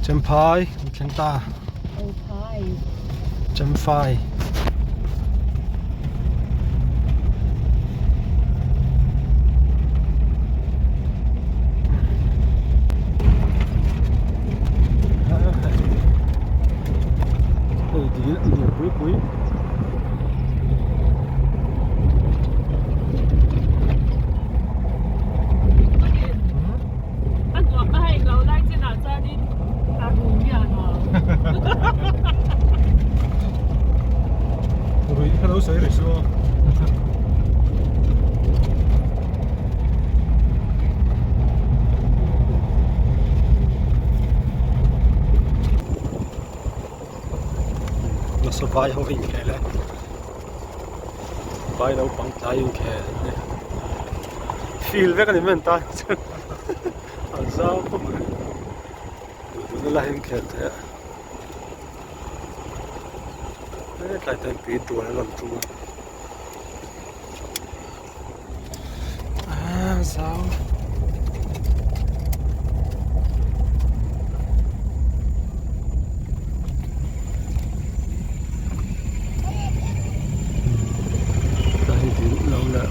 จำพายแข็งตา โอ้พาย จำไฟเฮ้ยดีเนี่ยปุ้ยอันตัวไปเราไล่ที่哪在的大姑娘啊ปุ้ย看到水เลย说เราสบายเขาหิ้งแค่แล้วไปเราปังใจหิ้งแค่เนี่ยฟีลเวกันนี่มันตายอันซ้ำผมดูแลหิ้งแค่แต่เนี่ยกลายเป็นปีตัวแล้วลำตัวซ้ำเราละ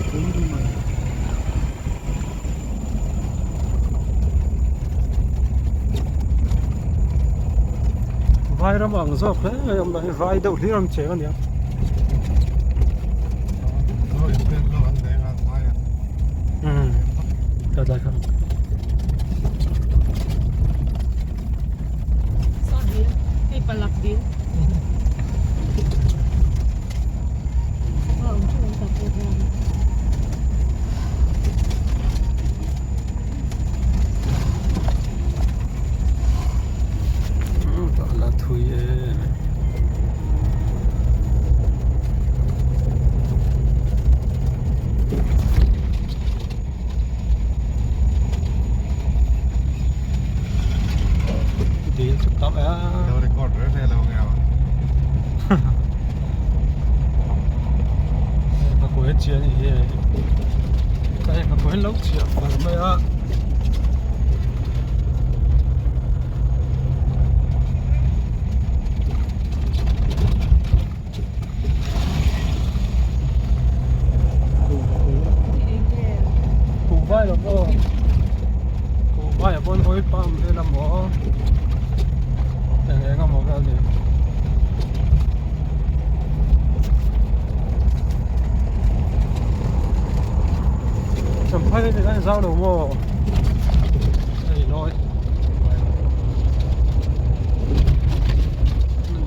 vai ra mang zo khe am dai vai deuh hlir am che ania da da kha so din hay palak din oh chung sa po na la thui đi chụp tóc á đâu để cột rất là lâu nghèo có quế chia gì cái có quế lốc chia phần mấy á vai là mo vai là con hối pam đây là mo để nghe cái mo cái gì chấm phai thì cái rau đầu mo đây nói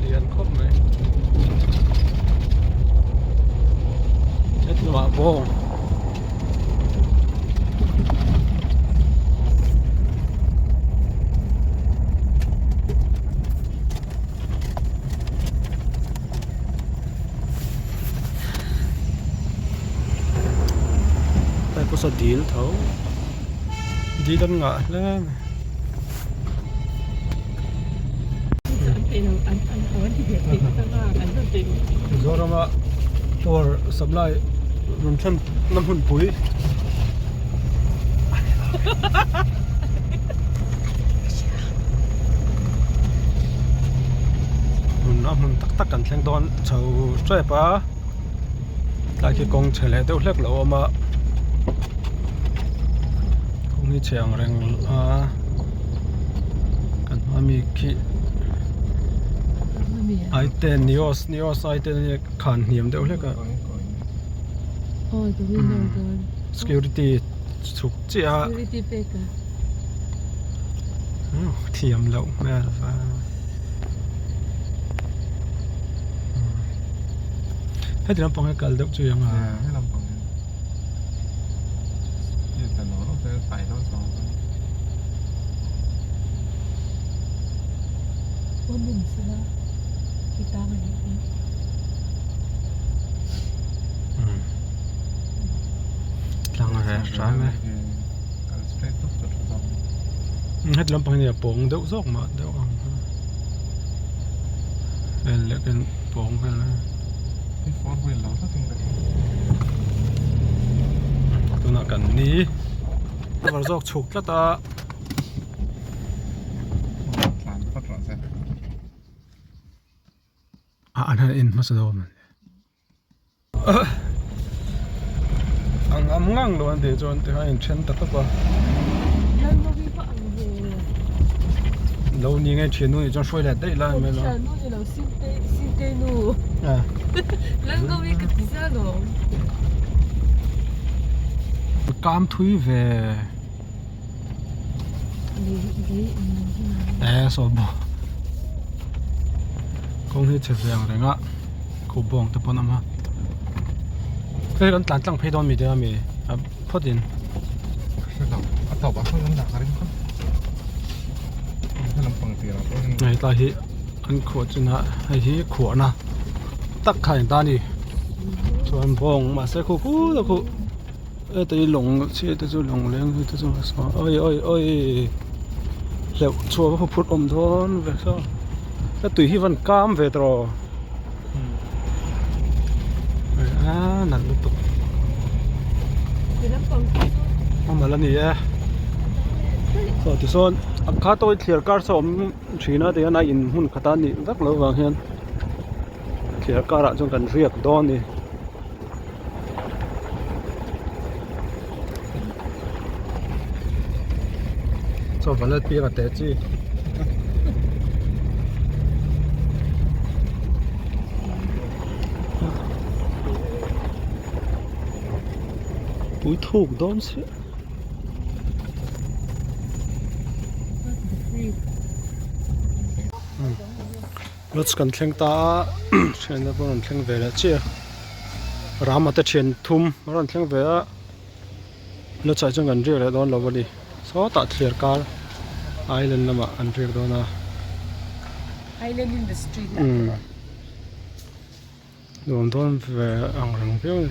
liền khóc này chết mà vô có sao deal thấu đi đến ngã lên rồi đó mà or sắm lại mình thân năm hun bụi mình năm hun tắc tắc cảnh thang đón chầu chơi ba lại cái con chơi lại đâu lắc lỗ màนี่เชียงแรงกันว่ามีขี้ไอเทนนิออสไอเทนนี่ขันเหี่ยมเดียวเลยก็โอ้ตัวนี้น้องตัว security สุกเจ้า security เป๊กเทียมแล้วแม่ฟ้าให้ที่น้ำปองให้กัลเด็กจุยังไงให้ลำปางนี่แต่หนูต้องเจอใส่ทั้งสองว่าหนึ่งสินะกีตาร์มันนี่หลังอะไรใช่ไหมให้ที่น้ำปองเนี่ยปองเด็กซอกมาเด็กเป็นเล็กเป็นปองกันนะที่ฟอร์ดวิลล์เราถ้าถึงได้ตัวนักกันนี้เราจะฉกแล้วตา หลานก็ อันนั้นอินมาสโดมันang ngang lo an de jon te ha in chen ta ta pa Lần đầu vi phạm về lo ni ngai chen nu jon shoi la dei la me lo Trần nu thì là xin tê nu à Lần đầu vi cái tí ra rồi cam thui về so bo kong hi che veng renga ko bong te pon ama cái con tàn trăng phay đón mì đấy mì phốt in cái đầu bắt đầu bắt không nắm đặt cái không cái làm bằng tiền là này ta hi ăn khổ chứ na hay hi khổ na tắc khai ta đi cho ăn bông mà sẽ khổ khổ đâu khổ tới lồng chia tới chỗ lồng lên tới chỗ sao ơi liệu chùa có phút thôn về sao cái tùy hi vẫn cam về rồi nặng lúc tục Thì nó còn mà lần này rồi thì son khá tôi thiệt cả sớm chỉ nói thì anh in hun khát ăn đi rất lâu vàng hen thiệt cả là trong cần riêng đón đi cho vấn đề bia cái tết chi bụi thuốc đón sẽ lúc cần thèn ta trên đó bọn thèn về là chia ram ở trên thum bọn thèn về lúc chạy trong gần riêng là đón lâu đi số tạ thiệt cả island mà ăn riêng đó na Island in the street đồn đón về ăn rừng phiêu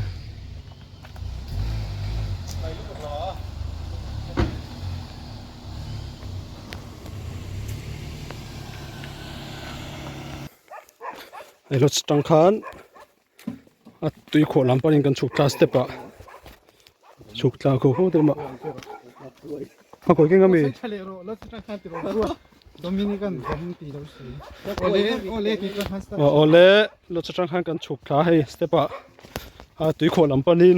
ไอ้รถจังคันตุยขวดลำปานินกันฉุกคลาสเตปะฉุกคลาโคโค่เต็มะมาคุยกันก็มี Dominican Dominican ole kita hasta โอเล่รถจังคันกันฉุกคลาให้สเตปะตุยขวดลำปานิน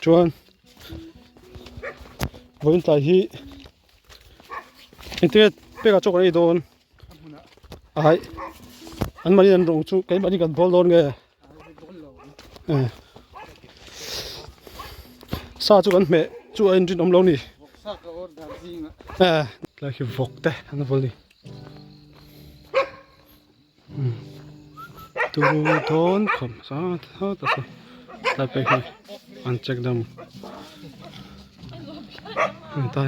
จวนวันตายฮีอินเทอร์เน็ตเปิดกระจกอะไรโดนไอ้อันมันยังลงชุกไอ้มันยังกันบอลโดนไงซาจุกันเมจูเอ็นจินอมลงนี่แล้วคือฟกเตะอันนั้นบอลนี่ตูโดนคำสั่งเท่าแต่แต่ไปให้อันเช็คดำไม่ได้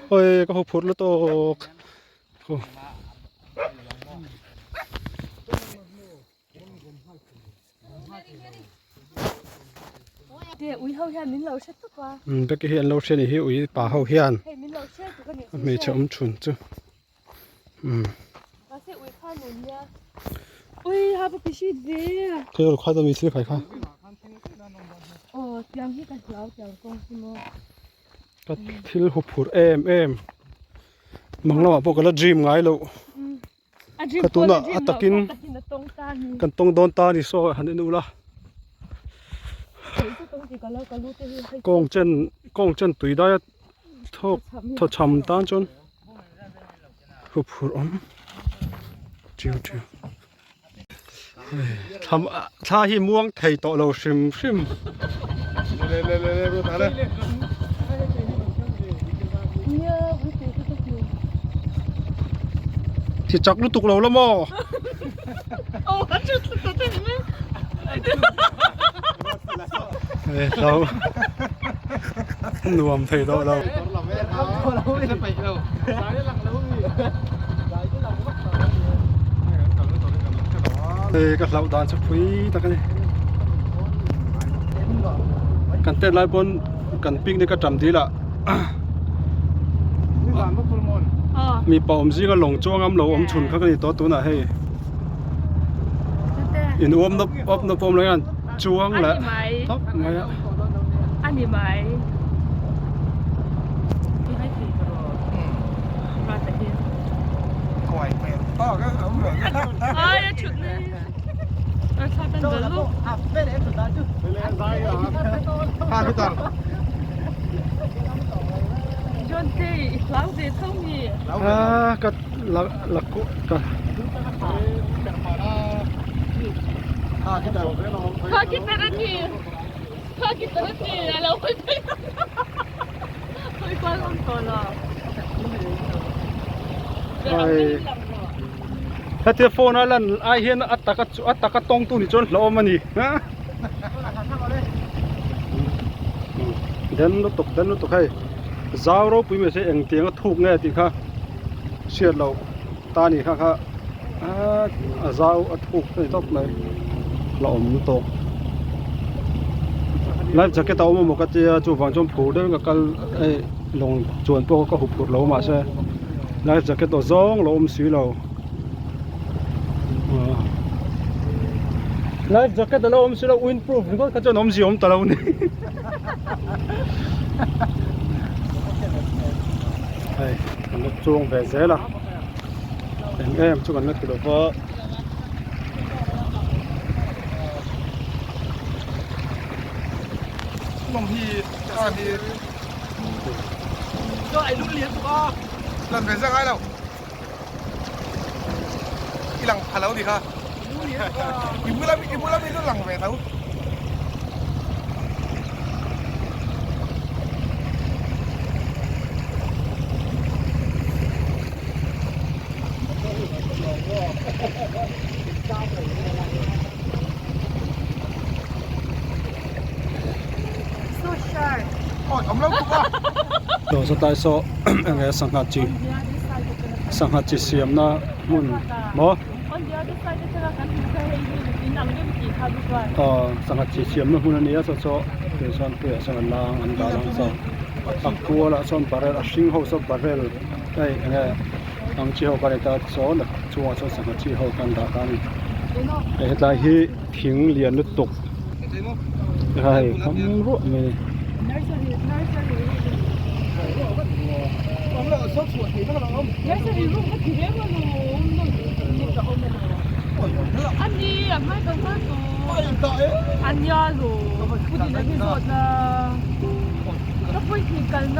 โอ้ยก็เขาพูดแล้วตกเดี๋ยวอุ้ยเขาเห็นมิ้นเราเช็ดตัว เด็กเห็นเราเช่นนี้อุ้ยป่าเขาเห็น เห็นมิ้นเราเช็ดตัวกันเนี่ย ไม่เชื่อมชุนจ้ะว่าเสียอุ้ยข้าหนุนเนี่ยอุ้ยฮาปปิชิดเดีย เคยเราควายตัวมีซื้อใครคะ โอ้ยังที่กันแล้วยังกองสิโม ก็ทิลหุบผูดเอ็มมังเราพวกกันแล้วจีมไงเรากระตุ้นอ่ะอัตกินกันตรงโดนตาดิโซ่หันดูละกองเจนตุยได้ทอช้ำตาจนหุบผูดจิวทำท่าหิม่วงไทยโตเราชิมเร็วตาเลยที่จักรู้ตุกเราแล้วมั้งโอ้จุดตัวเต็มเลยเราหนุ่มไทยโตเราก็เราดานสักทีตะกันกันเต้นไล่บนกันปิ้งนี่ก็จำดีละมีปอมซีก็หลงจ้วงอำเหลาอมฉุนเขาก็ดีตัวน่ะให้ in op no pom lengan chuang la top ngai a anh đi mày đi hai thì ra tại kia ก่อยแม่ต่อก็เอาเหมือนกัน ơi nó chụp đi nó sao tên được lúc พาพี่ตอน John T lão gì thông gì ก็ละกุก็ thôi kita lagi thôi kita lagi là phải thôi qua con còn là ถ้าเทโฟนนั่นไอเห็นอัตตะกะตองตู้นี่จนล้อมันนี่ฮะเดินลุกให้จาวเราปุ้ยไม่ใช่เองเตียงก็ถูกแน่ติค่ะเชียดเราตานี่ค่ะจาวถูกนี่ตกเลยเราอมตกแล้วจะแค่ตัวมันก็จะจูบฟังจมผูเดินกับกันลงจวนพวกก็หุบเรามาใช่แล้วจะแค่ตัวจ้องเราอมสีเราแล้วจะแค่ตัวเราอมสีเราวินพรูฟนี่ก็จะน้อมสีอมตะเราเนี่ยไอ้มันก็จ้วงแบบเสียละเอ็มช่วยกันนึกดูว่า บางทีก็ดี rồi lúc liền của หลังเป็นสักไงแล้วอีหลังพาแล้วดีค่ะอีมือละมีตัวหลังไปเท่าอ๋อทำแล้วกูว่า โดสไตล์โซเงสังหัดจีเสียมนะมุ่นบ่ on dia ada saja cara kan kita ini inang dia mesti habis kan สังหัดจีเสียมนะมุ่นอันนี้โซเดี๋ยวซ้อนเปลี่ยนสังหัดลางอันดาลังโซอักกัวละซ้อนบาร์เรลชิงโฮซ้อนบาร์เรลไอ้เงี้ยอังจีโฮบาร์เรลตัดซ้อนชัวซ้อนสังหัดจีโฮกันดากันไอ้ตาฮีทิ้งเลียนลุตกไอ้คำรู้ไหม nursery room cái gì đấy mà nó anh đi làm hai công tác rồi anh nhớ rồi cái gì đấy cái rồi là nó phải thì cần